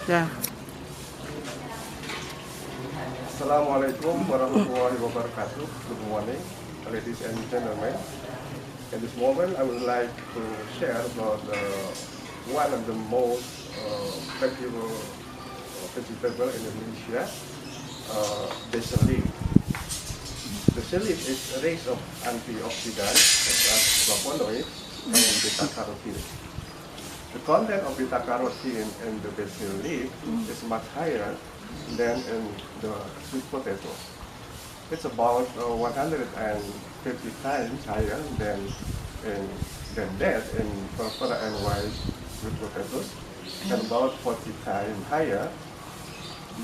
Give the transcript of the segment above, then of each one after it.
Yeah. Assalamualaikum warahmatullahi wabarakatuh. Good morning, ladies and gentlemen. At this moment, I would like to share about one of the most valuable vegetable in Indonesia, basil leaf. Basil leaf is rich of antioxidants such as flavonoids and beta-carotene. The content of beta-carotene in the basil leaf is much higher than in the sweet potato. It's about 150 times higher than that in purple and white sweet potatoes, and about 40 times higher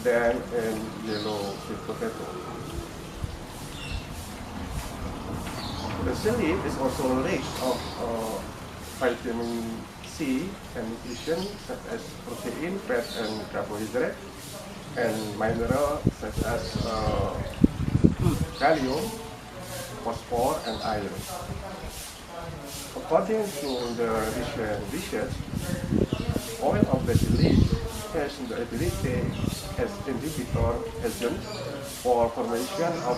than in yellow sweet potato. The leaf is also rich of vitamin C and nutrition such as protein, fat, and carbohydrate, and minerals such as calcium, phosphorus, and iron. According to the recent research, oil of basil leaf has the ability as inhibitor agent for formation of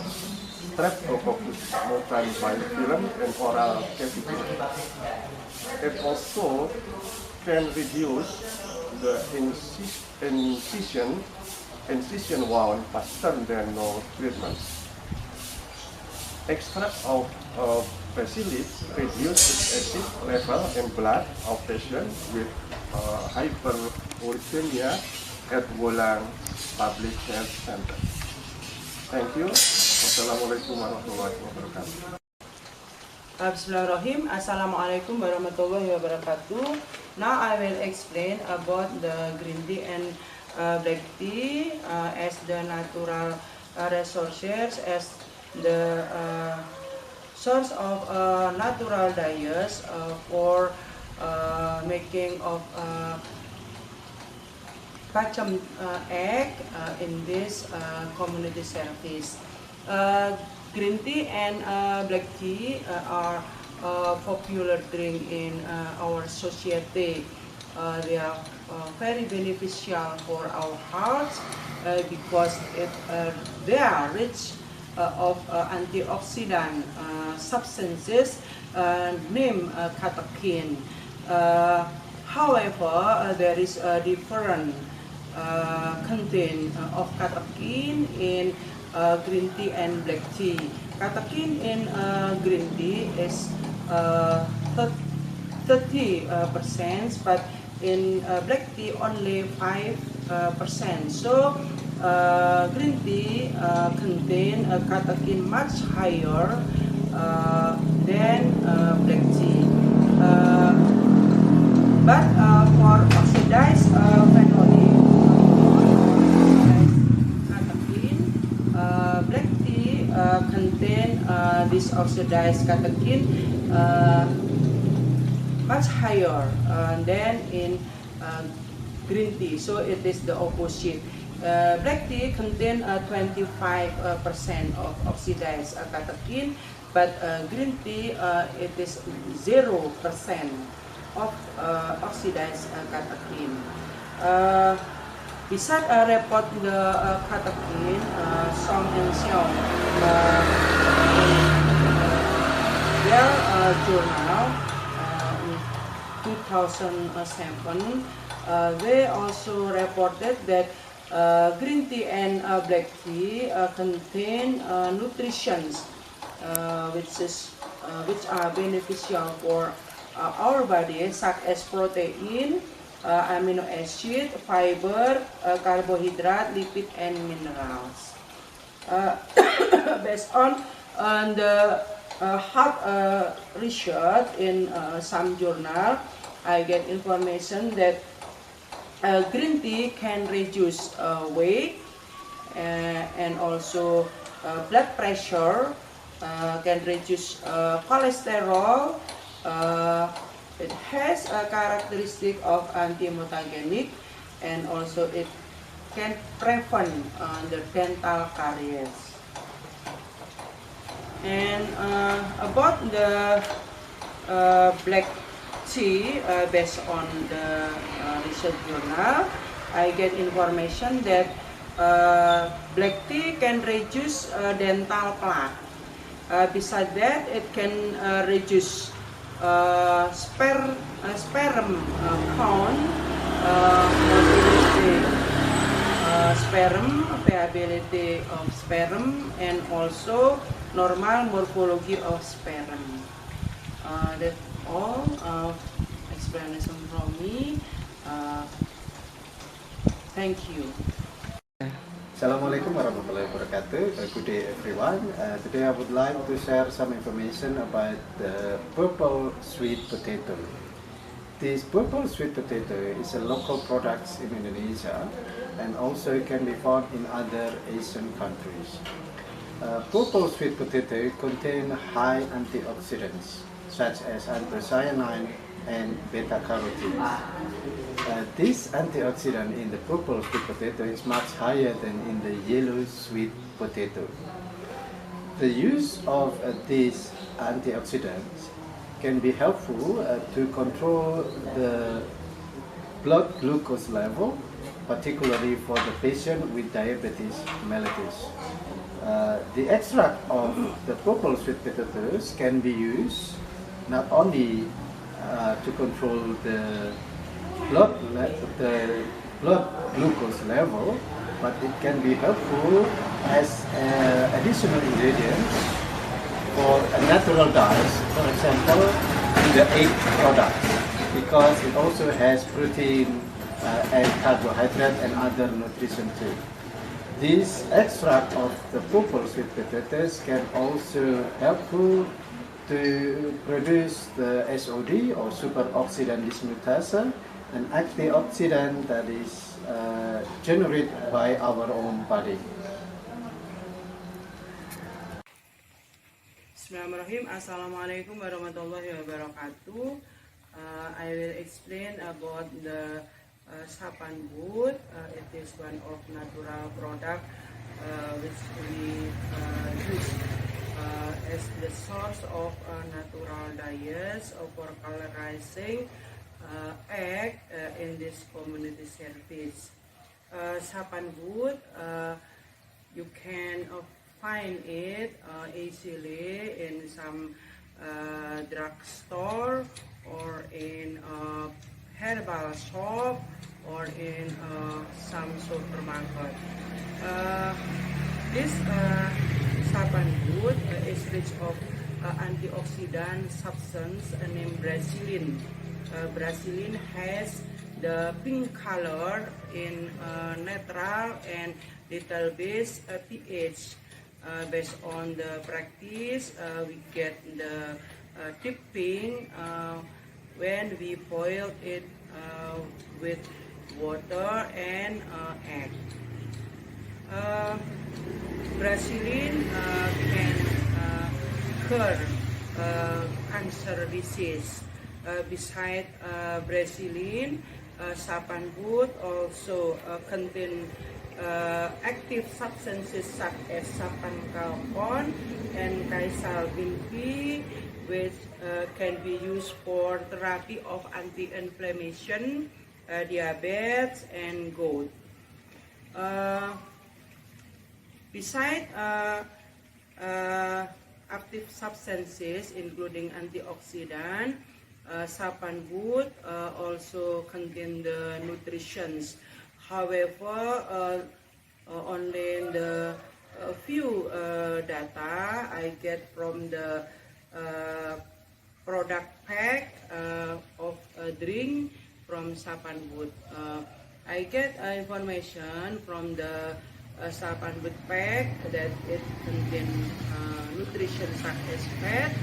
streptococcus multibiofilm in oral cavity. It also can reduce the incision wound faster than no treatment. Extract of basil leaf reduces acid level in blood of patients with hyperuricemia at Pulau Public Health Center. Thank you. Wassalamualaikum warahmatullahi wabarakatuh. Bismillahirrahmanirrahim. Assalamualaikum warahmatullahi wabarakatuh. Now I will explain about the green tea and black tea as the natural resources, as the source of natural dyes for making of Bacem egg in this community service. Green tea and black tea are popular drink in our society. They are very beneficial for our health because they are rich of antioxidant substances named catechin. However, there is a different content of catechin in green tea and black tea. Catechin in green tea is 30%, but in black tea only 5%. So green tea contain catechin much higher than black tea. But for oxidized phenolic catechin, black tea contain this oxidized catechin much higher than in green tea. So it is the opposite. Black tea contain 25% of oxidized catechin, but green tea it is 0% of oxidized catechin. Beside report the catechin, some and some their journal in 2007, they also reported that green tea and black tea contain nutrients which are beneficial for our body, such as protein, amino acid, fiber, carbohydrate, lipid, and minerals. Based on the health research in some journal, I get information that green tea can reduce weight and also blood pressure, can reduce cholesterol. It has a characteristic of anti-mutagenic, and also it can prevent the dental caries. And about the black tea, based on the research journal, I get information that black tea can reduce dental plaque. Besides that, it can reduce sperm count, viability of sperm, and also normal morphology of sperm. That's all explanation from me. Thank you. Assalamualaikum warahmatullahi wabarakatuh. Good day everyone. Today I would like to share some information about the purple sweet potato. This purple sweet potato is a local product in Indonesia and also can be found in other Asian countries. Purple sweet potato contain high antioxidants such as anthocyanin and beta-carotene. This antioxidant in the purple sweet potato is much higher than in the yellow sweet potato. The use of these antioxidants can be helpful to control the blood glucose level, particularly for the patient with diabetes mellitus. The extract of the purple sweet potatoes can be used not only to control the blood glucose level, but it can be helpful as additional ingredient for a natural dyes, for example, in the egg products, because it also has protein and carbohydrate and other nutrition too. This extract of the purple sweet potatoes can also helpful to produce the SOD or superoxidant dismutase, an antioxidant that is generated by our own body. Bismillahirrahmanirrahim. Assalamualaikum warahmatullahi wabarakatuh. I will explain about the sapan wood. It is one of natural product which we use as the source of natural dyes for colorizing egg in this community service. Sapan wood, you can find it easily in some drugstore or in herbal shop or in some supermarket. This sapan wood is rich of antioxidant substance named Brazilin. Brazilin has the pink color in neutral and little bit pH. Based on the practice, we get the tipping when we boil it with water and egg. Brazilin can cure cancer disease. Besides Brazilin, sapan wood also contain active substances such as sapan kalkon and kaisal binti, which can be used for therapy of anti-inflammation, diabetes, and gout. Besides active substances including antioxidant, sapan wood also contain the nutritions. However, only the few data I get from the product pack of a drink from sapan wood. I get information from the sapan wood pack that it contains nutrition such as fat,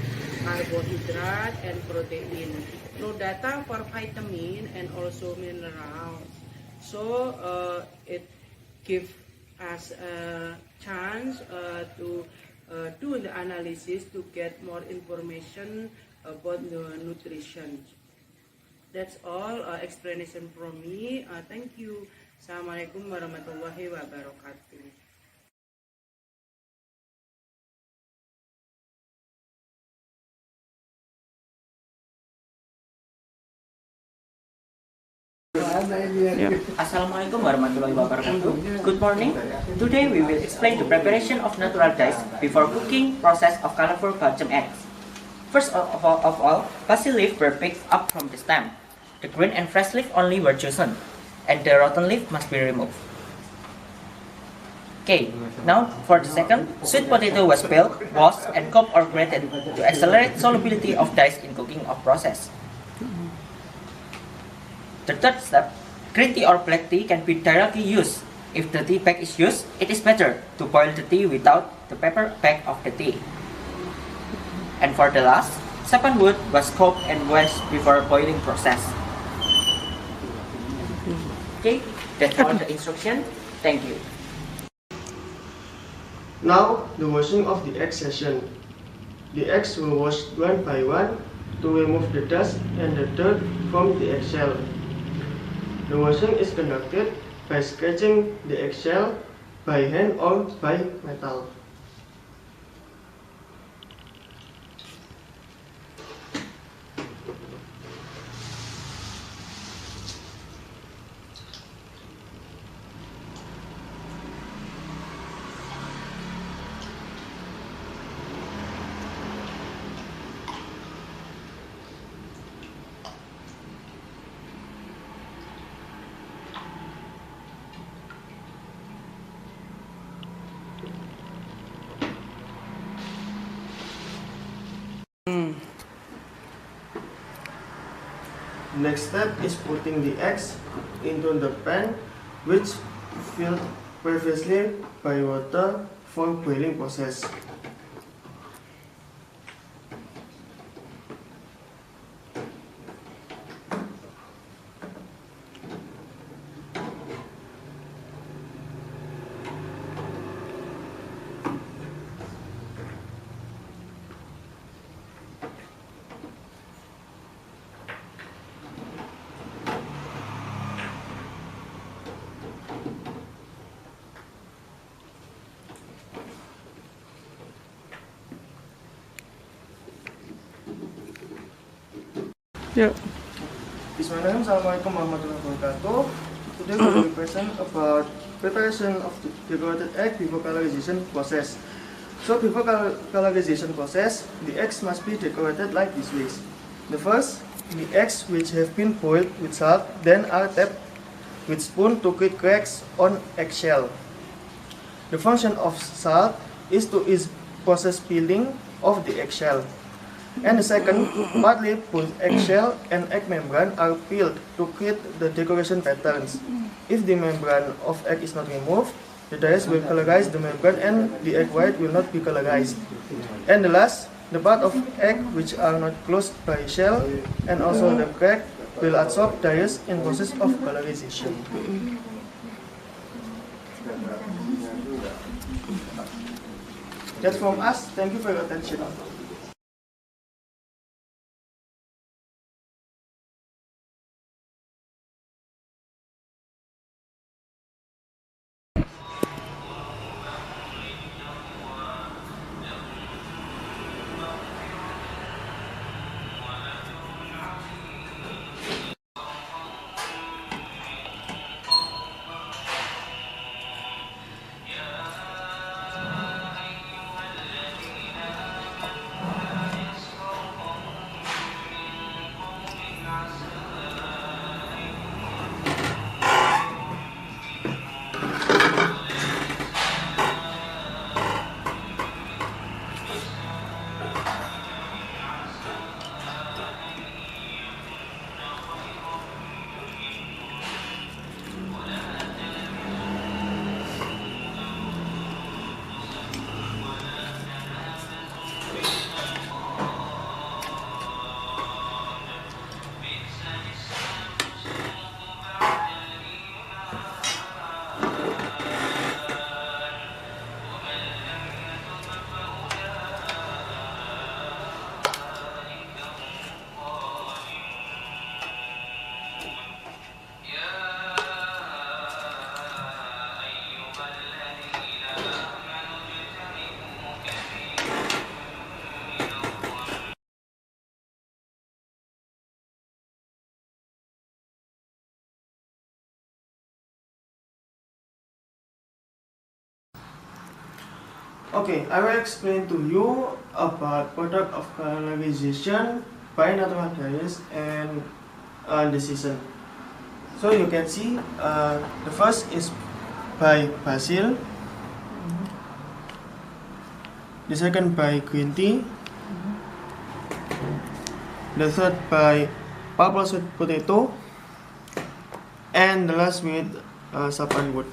carbohydrate, and protein. No data for vitamin and also minerals. So it gives us a chance to do the analysis to get more information about the nutrition. That's all explanation from me. Thank you. Assalamualaikum warahmatullahi wabarakatuh. Assalamualaikum warahmatullahi wabarakatuh. Good morning. Today we will explain the preparation of natural dyes before cooking process of colorful Bacem eggs. First of all, basil leaf were picked up from the stem. The green and fresh leaf only were chosen, and the rotten leaf must be removed. Okay, now for the second, sweet potato was peeled, washed, and chopped or grated to accelerate solubility of dyes in cooking of process. The third step, green tea or black tea can be directly used. If the tea bag is used, it is better to boil the tea without the paper bag of the tea. And for the last, sapanwood was cooked and washed before boiling process. Okay, that's all the instruction. Thank you. Now, the washing of the egg session. The eggs were washed one by one to remove the dust and the dirt from the eggshell. The washing is conducted by scratching the eggshell by hand or by metal. The next step is putting the eggs into the pan, which filled previously by water for boiling process. Bismillahirrahmanirrahim. Assalamualaikum warahmatullahi wabarakatuh. Today we will present about preparation of the decorated egg before colorization process. So before colorization process, the eggs must be decorated like this way. The first, the eggs which have been boiled with salt, then are tapped with spoon to create cracks on eggshell. The function of salt is to ease process peeling of the eggshell. And the second, partly both eggshell and egg membrane are peeled to create the decoration patterns. If the membrane of egg is not removed, the dyes will colorize the membrane and the egg white will not be colorized. And the last, the part of egg which are not closed by shell and also the crack will absorb dyes in process of colorization. That's from us. Thank you for your attention. Okay, I will explain to you about product of colorization by natural dyes and the season. So you can see the first is by basil, the second by green tea, the third by purple sweet potato, and the last with saffron wood.